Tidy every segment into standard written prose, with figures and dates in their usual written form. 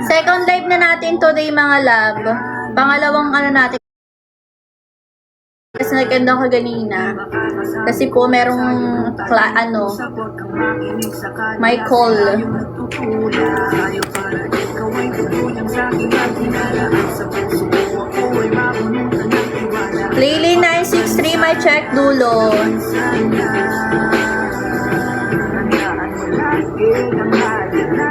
Second live na natin today mga love. Pangalawang ano natin. Kasi nag-end ako kanina. Kasi po merong may call. Lily 963 may check dulo.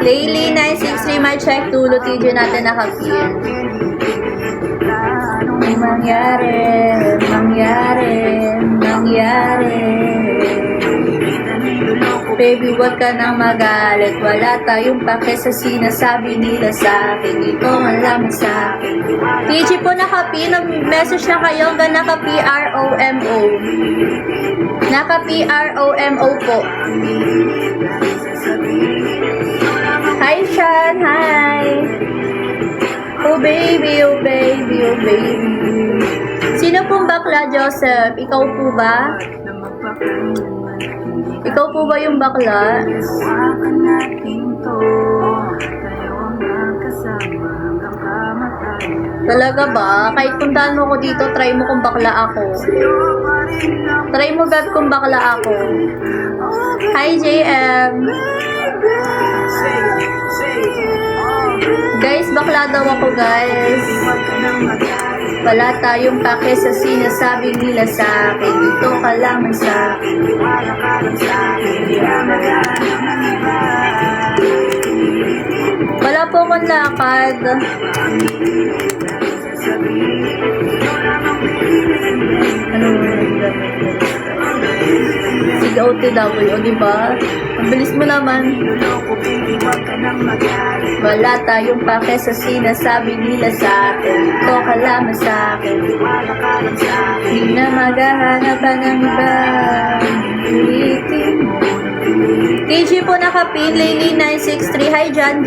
Lily 963 may check dulo. TJ natin nakapin. May mangyari. Baby, wag ka nang magalit. Wala tayong pake sa sinasabi nila sa akin. Di ko malaman sa akin. TG po naka-P. Nag-message na kayo hanggang naka-PROMO. Naka-PROMO po. Hi, Sean. Hi. Oh, baby, oh, baby, oh, baby. Sino pong bakla, Joseph? Ikaw po ba? Ikaw po ba yung bakla? Talaga ba? Kahit puntahan mo ko dito, try mo kung bakla ako. Try mo gab kung bakla ako. Hi, JM. Guys, bakla daw ako, guys. Wala tayong pake sa sinasabi nila sa akin. Dito ka lamang sa akin. Wala ka lang sa akin. Wala po akong lakad. Ano? Sige, OTW, o diba? Ang bilis mo naman. Wala tayong pake sa sinasabi nila sa akin. Ito ka lamang sa akin. Di na maghahanap pa ng iba. TG po nakapin. Lily 963. Hi, Jan.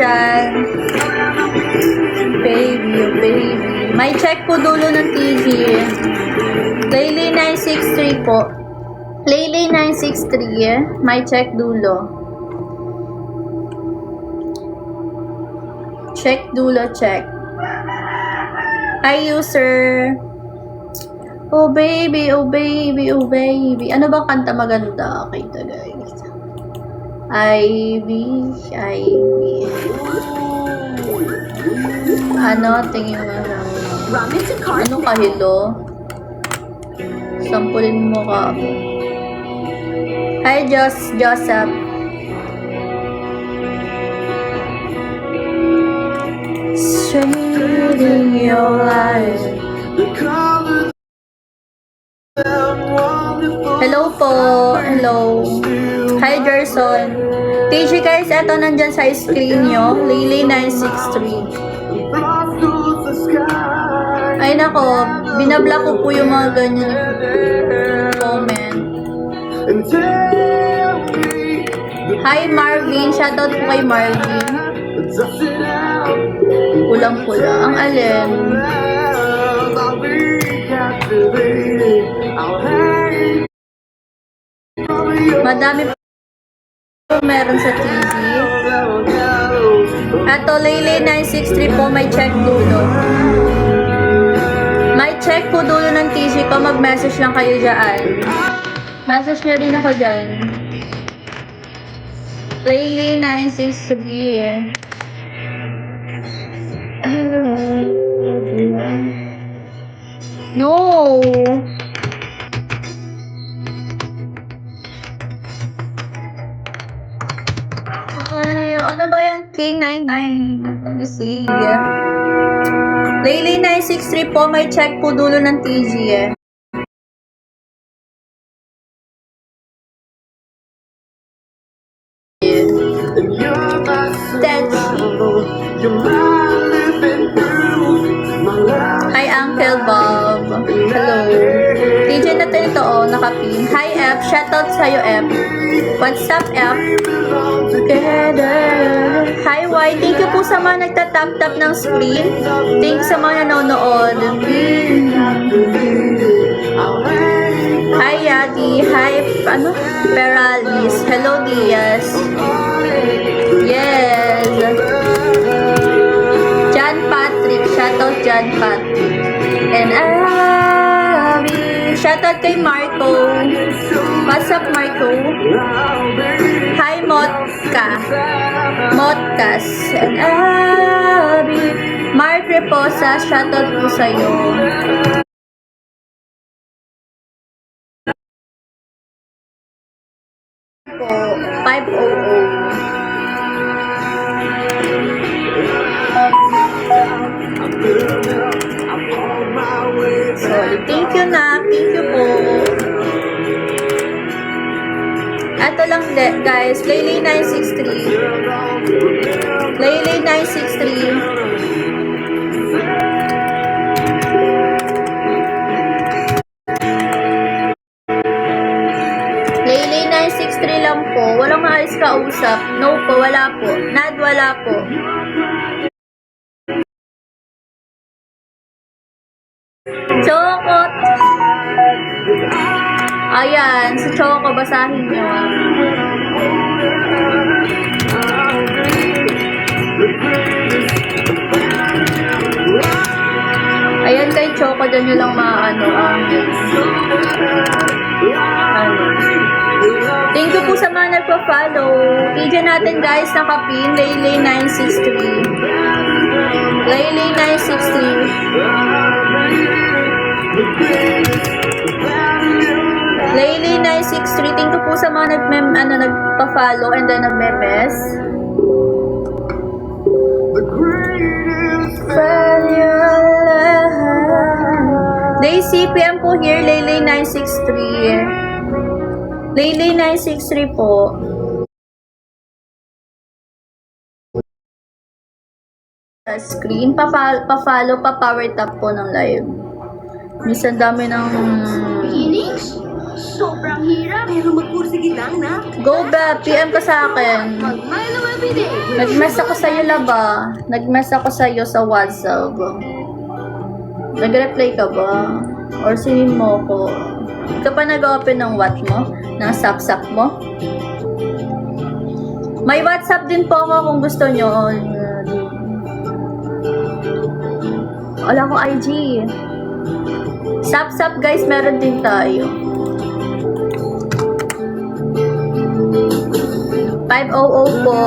Baby, oh baby. May check po dulo ng TG. Lily 963 po. Lily 963. May check dulo. Check dulo, check. Hi, user. Oh baby, oh baby, oh baby. Ano bang kanta maganda? Okay, ito guys. Ivy. Ano, tingin mo. Anong kahilo? Sampulin mo ka ako. Hi, Joseph. Shading your eyes. Hello po. Hello. Hi, Gerson. TG guys, eto nandyan sa screen nyo. Lily 963. Ay nako, binablock ko po yung mga ganyan comment. Hi Marvin, shoutout po kay Marvin. Pulang-pula. Ang alin? Madami po meron sa TV. Ato, Lily 963 po, may check dulo. May check po dulo ng TG ko. Mag-message lang kayo dyan. Message nyo rin ako dyan. Lily 963. No! Ay, ano ba yan? King 99. Let me see. Lily 963 po, may check po dulo ng TG eh. Hi, Uncle Bob. Hello. TJ natin ito, oh, nakapin. Hi, F. Shoutout sa'yo, F. What's up, F? Together. Hi, Y. Thank you po sa mga nagtatap-tap ng screen. Thank you sa mga nanonood. Hi, Yati. Hi, ano? Peralis. Hello, Diaz. Yes. Shoutout dyan, Pat. And Abby. Shoutout kay Marco. What's up, Marco? Hi, Motka. Motkas. And Abby. Mark Reposa, shoutout po sa'yo. Po, 500. Sorry, thank you na. Thank you po. Ito lang guys, Laylay 963. Laylay 963. Laylay 963 lang po. Walang maayos kausap. No po, wala po. Nad, wala po. Chokot. Ayan, si Choco, basahin nyo. Ayan kay Choco, dyan nyo lang maano Thank you po sa mga nagpa-follow. PJ natin guys, nakapin. Laylay 963. Laylay 963. Laylay 963. Thank you po sa mga nagpa-follow and then nagme-mess. Day CPM po here. Laylay 963. Laylay 963 po. Screen, pa-follow, pa-power tap po ng live. Minsan dami ng... Phoenix? Sobrang hirap. Pero magpursige lang na. Go ba, PM ka sa akin. Mag-Milo everyday. Nag-mess ako sa'yo laba. Nag-mess ako sa'yo sa WhatsApp. Nag-reply ka ba? Or sinin mo ko? Hindi ka pa nag-open ng what mo? Ng sap-sap mo? May WhatsApp din po ako kung gusto nyo. Wala ko IG. Sap-sap guys, meron din tayo. 500 po.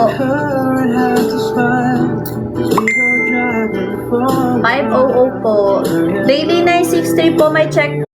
500 po. Daily 963 po, may check